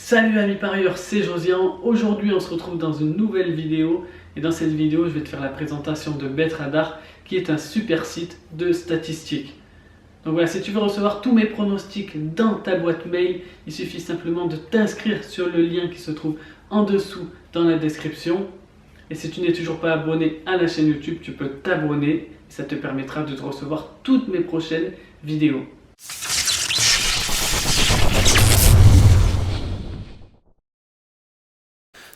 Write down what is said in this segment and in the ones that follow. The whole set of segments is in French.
Salut amis parieurs, c'est Josian. Aujourd'hui on se retrouve dans une nouvelle vidéo et dans cette vidéo je vais te faire la présentation de BetRadar qui est un super site de statistiques. Donc voilà, si tu veux recevoir tous mes pronostics dans ta boîte mail, il suffit simplement de t'inscrire sur le lien qui se trouve en dessous dans la description. Et si tu n'es toujours pas abonné à la chaîne YouTube, tu peux t'abonner et ça te permettra de recevoir toutes mes prochaines vidéos.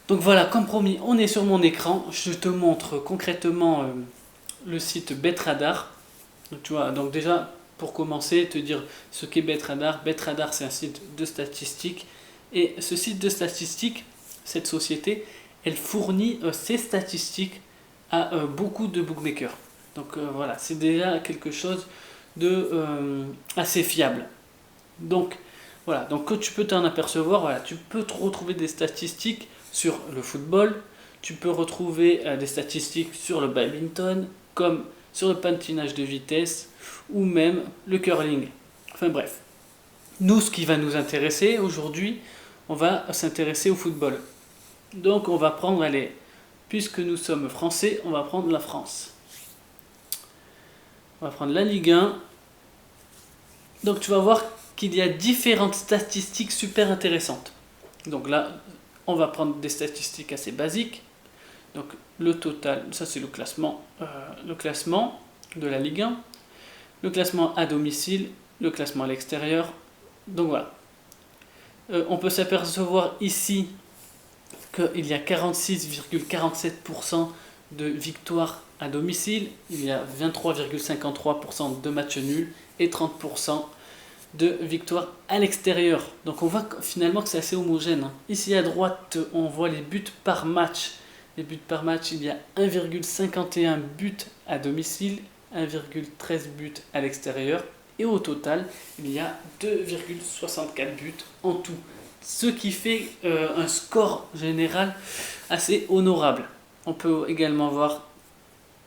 Donc voilà, comme promis, on est sur mon écran. Je te montre concrètement le site BetRadar. Donc, tu vois, donc déjà, pour commencer, te dire ce qu'est BetRadar. BetRadar, c'est un site de statistiques. Et ce site de statistiques, cette société, elle fournit ses statistiques à beaucoup de bookmakers. Donc voilà, c'est déjà quelque chose de assez fiable. Donc voilà, donc tu peux t'en apercevoir, voilà, tu peux retrouver des statistiques sur le football, tu peux retrouver des statistiques sur le badminton, comme sur le patinage de vitesse ou même le curling. Enfin bref, nous ce qui va nous intéresser aujourd'hui, on va s'intéresser au football. Donc on va prendre, allez, puisque nous sommes français, on va prendre la France. On va prendre la Ligue 1. Donc tu vas voir qu'il y a différentes statistiques super intéressantes. Donc là, on va prendre des statistiques assez basiques. Donc le total, ça c'est le classement de la Ligue 1, le classement à domicile, le classement à l'extérieur. Donc voilà. On peut s'apercevoir ici qu'il y a 46,47% de victoires à domicile, il y a 23,53% de matchs nuls et 30% de victoires à l'extérieur. Donc on voit finalement que c'est assez homogène. Ici à droite, on voit les buts par match. Les buts par match, il y a 1,51 buts à domicile, 1,13 buts à l'extérieur. Et au total, il y a 2,64 buts en tout. Ce qui fait un score général assez honorable. On peut également voir,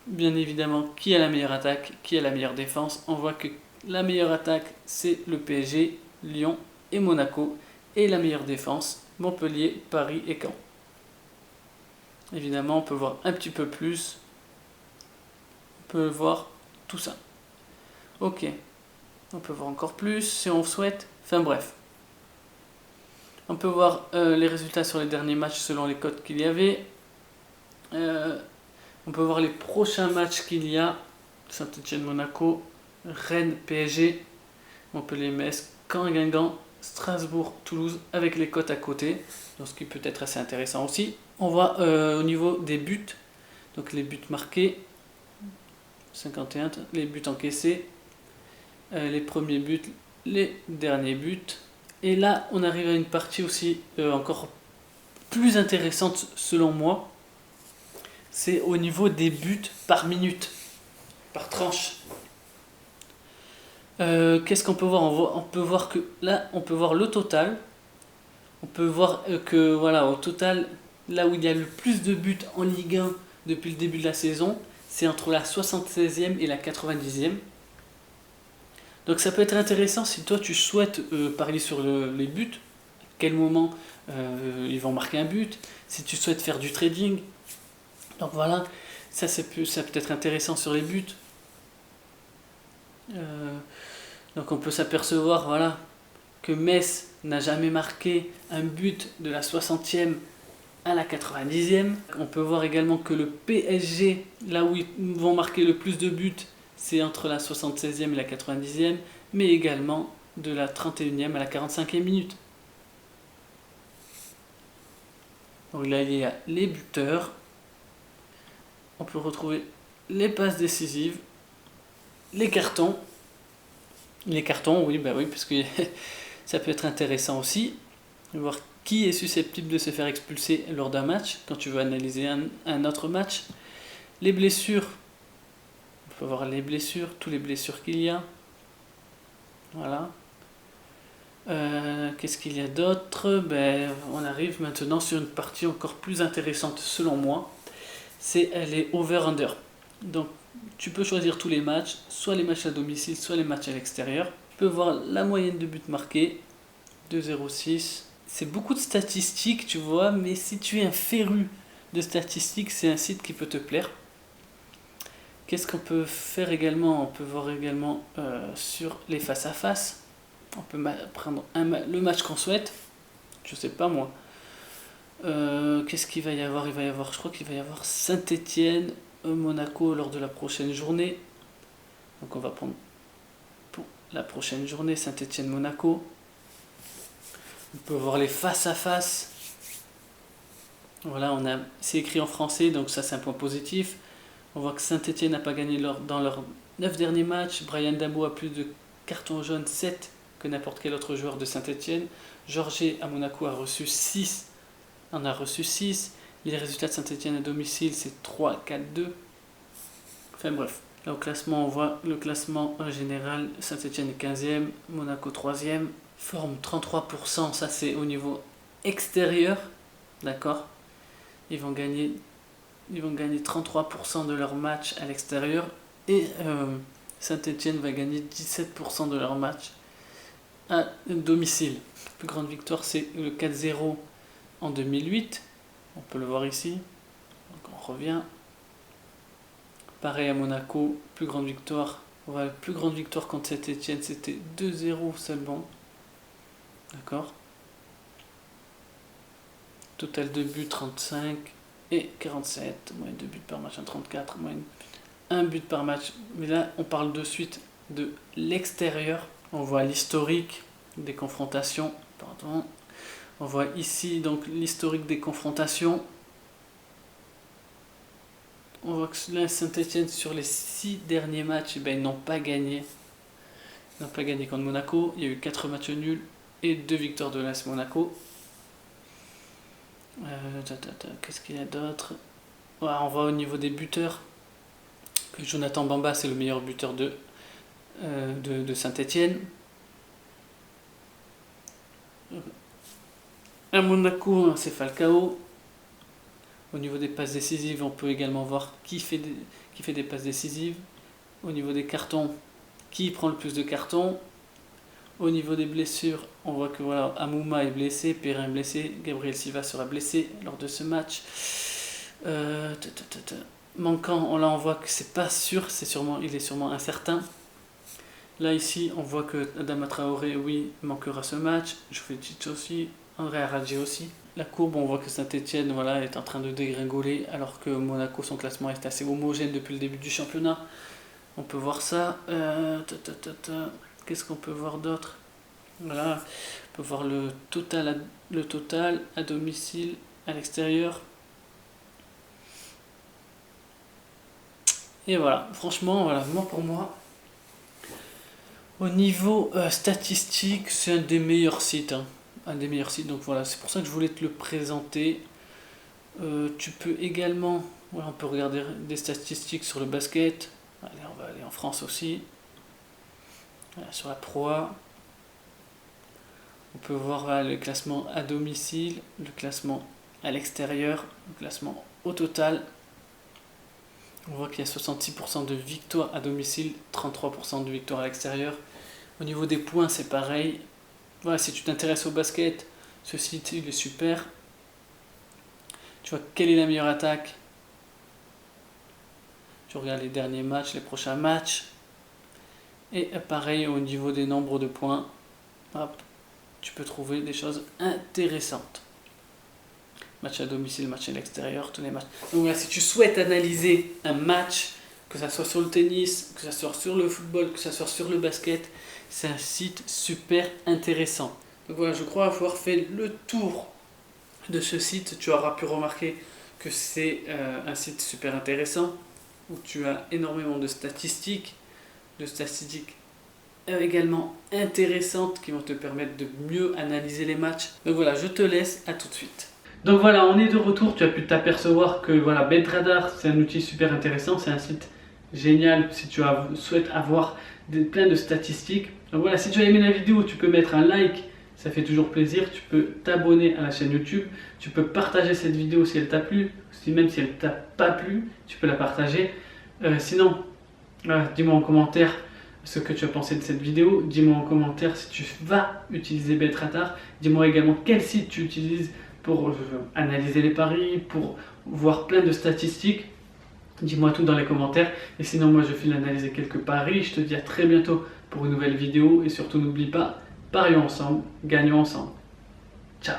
bien évidemment, qui a la meilleure attaque, qui a la meilleure défense. On voit que la meilleure attaque, c'est le PSG, Lyon et Monaco. Et la meilleure défense, Montpellier, Paris et Caen. Évidemment, on peut voir un petit peu plus. On peut voir tout ça. Ok. On peut voir encore plus si on souhaite. Enfin bref. On peut voir les résultats sur les derniers matchs selon les cotes qu'il y avait. On peut voir les prochains matchs qu'il y a. Saint-Etienne-Monaco, Rennes, PSG, Montpellier-Metz, Caen-Guingamp, Strasbourg-Toulouse avec les cotes à côté, donc ce qui peut être assez intéressant aussi. On voit au niveau des buts, donc les buts marqués, 51, les buts encaissés, les premiers buts, les derniers buts. Et là, on arrive à une partie aussi encore plus intéressante selon moi, c'est au niveau des buts par minute, par tranche. Qu'est-ce qu'on peut voir? On peut voir que là, on peut voir le total. On peut voir que voilà, au total, là où il y a le plus de buts en Ligue 1 depuis le début de la saison, c'est entre la 76e et la 90e. Donc ça peut être intéressant si toi tu souhaites parier sur les buts, à quel moment ils vont marquer un but, si tu souhaites faire du trading. Donc voilà, ça peut être intéressant sur les buts. Donc on peut s'apercevoir voilà, que Metz n'a jamais marqué un but de la 60e à la 90e. On peut voir également que le PSG, là où ils vont marquer le plus de buts, c'est entre la 76e et la 90e, mais également de la 31e à la 45e minute. Donc là il y a les buteurs. On peut retrouver les passes décisives, les cartons. Les cartons, oui, bah oui, parce que ça peut être intéressant aussi. Voir qui est susceptible de se faire expulser lors d'un match, quand tu veux analyser un autre match. Les blessures, on peut voir les blessures, toutes les blessures qu'il y a. Voilà. Qu'est-ce qu'il y a d'autre? On arrive maintenant sur une partie encore plus intéressante selon moi. C'est les over-under. Donc tu peux choisir tous les matchs, soit les matchs à domicile, soit les matchs à l'extérieur. Tu peux voir la moyenne de buts marqués, 2,06. c'est beaucoup de statistiques, tu vois, mais si tu es un féru de statistiques, c'est un site qui peut te plaire. Qu'est-ce qu'on peut faire également? On peut voir également sur les face-à-face. On peut prendre le match qu'on souhaite. Je sais pas moi. Qu'est-ce qu'il va y avoir? Je crois qu'il va y avoir Saint-Étienne, Monaco lors de la prochaine journée. Donc on va prendre pour la prochaine journée Saint-Étienne-Monaco. On peut voir les face-à-face. Voilà, c'est écrit en français, donc ça c'est un point positif. On voit que Saint-Étienne n'a pas gagné dans leurs 9 derniers matchs. Brian Dabo a plus de cartons jaunes, 7 que n'importe quel autre joueur de Saint-Étienne. Georget à Monaco en a reçu 6. Les résultats de Saint-Étienne à domicile, c'est 3-4-2. Enfin bref. Là au classement, on voit le classement en général. Saint-Étienne est 15e, Monaco 3e. Forme 33%, ça c'est au niveau extérieur. D'accord? Ils vont gagner 33% de leurs matchs à l'extérieur et Saint-Étienne va gagner 17% de leurs matchs à domicile. La plus grande victoire, c'est le 4-0 en 2008. On peut le voir ici. Donc on revient. Pareil à Monaco, plus grande victoire. Voilà, la plus grande victoire contre Saint-Étienne, c'était 2-0 seulement. D'accord? Total de buts 35 et 47. Moyenne de buts par match 34. Moyenne 1 but par match. Mais là, on parle de suite de l'extérieur. On voit l'historique des confrontations. Pardon. On voit ici donc l'historique des confrontations. On voit que là, Saint-Étienne, sur les 6 derniers matchs, ils n'ont pas gagné. Ils n'ont pas gagné contre Monaco. Il y a eu 4 matchs nuls et 2 victoires de l'AS Monaco. Qu'est-ce qu'il y a d'autre? On voit au niveau des buteurs que Jonathan Bamba, c'est le meilleur buteur de Saint-Étienne. À Monaco, c'est Falcao. Au niveau des passes décisives, on peut également voir qui fait des passes décisives. Au niveau des cartons, qui prend le plus de cartons. Au niveau des blessures, on voit que voilà, Amouma est blessé, Perrin est blessé, Gabriel Silva sera blessé lors de ce match. Manquant, là on voit que c'est pas sûr, il est sûrement incertain. Là ici, on voit que Adama Traoré, oui, manquera ce match. Jovetic aussi, André Aradji aussi. La courbe, on voit que Saint-Étienne voilà, est en train de dégringoler, alors que Monaco, son classement est assez homogène depuis le début du championnat. On peut voir ça. Qu'est-ce qu'on peut voir d'autre? Voilà, on peut voir le total à domicile, à l'extérieur. Et voilà, franchement, voilà, pour moi, au niveau statistique, c'est un des meilleurs sites. Un des meilleurs sites, donc voilà, c'est pour ça que je voulais te le présenter. Tu peux également, on peut regarder des statistiques sur le basket. Allez, on va aller en France aussi. Voilà, sur la Pro A. On peut voir le classement à domicile, le classement à l'extérieur, le classement au total. On voit qu'il y a 66% de victoires à domicile, 33% de victoires à l'extérieur. Au niveau des points, c'est pareil. Voilà, si tu t'intéresses au basket, ce site il est super. Tu vois quelle est la meilleure attaque. Tu regardes les derniers matchs, les prochains matchs. Et pareil au niveau des nombres de points. Hop, tu peux trouver des choses intéressantes. Match à domicile, match à l'extérieur, tous les matchs. Donc voilà, si tu souhaites analyser un match, que ça soit sur le tennis, que ça soit sur le football, que ça soit sur le basket, c'est un site super intéressant. Donc voilà, je crois avoir fait le tour de ce site. Tu auras pu remarquer que c'est un site super intéressant, où tu as énormément de statistiques également intéressantes qui vont te permettre de mieux analyser les matchs. Donc voilà, je te laisse, à tout de suite. Donc voilà, on est de retour. Tu as pu t'apercevoir que voilà, BetRadar, c'est un outil super intéressant, c'est un site génial si tu souhaites avoir plein de statistiques. Donc voilà, si tu as aimé la vidéo, tu peux mettre un like, ça fait toujours plaisir. Tu peux t'abonner à la chaîne YouTube, tu peux partager cette vidéo si elle t'a plu, même si elle t'a pas plu, tu peux la partager. Sinon, voilà, dis-moi en commentaire ce que tu as pensé de cette vidéo. Dis-moi en commentaire si tu vas utiliser BetRadar. Dis-moi également quel site tu utilises pour analyser les paris, pour voir plein de statistiques. Dis-moi tout dans les commentaires. Et sinon, moi, je file analyser quelques paris. Je te dis à très bientôt pour une nouvelle vidéo. Et surtout, n'oublie pas, parions ensemble, gagnons ensemble. Ciao.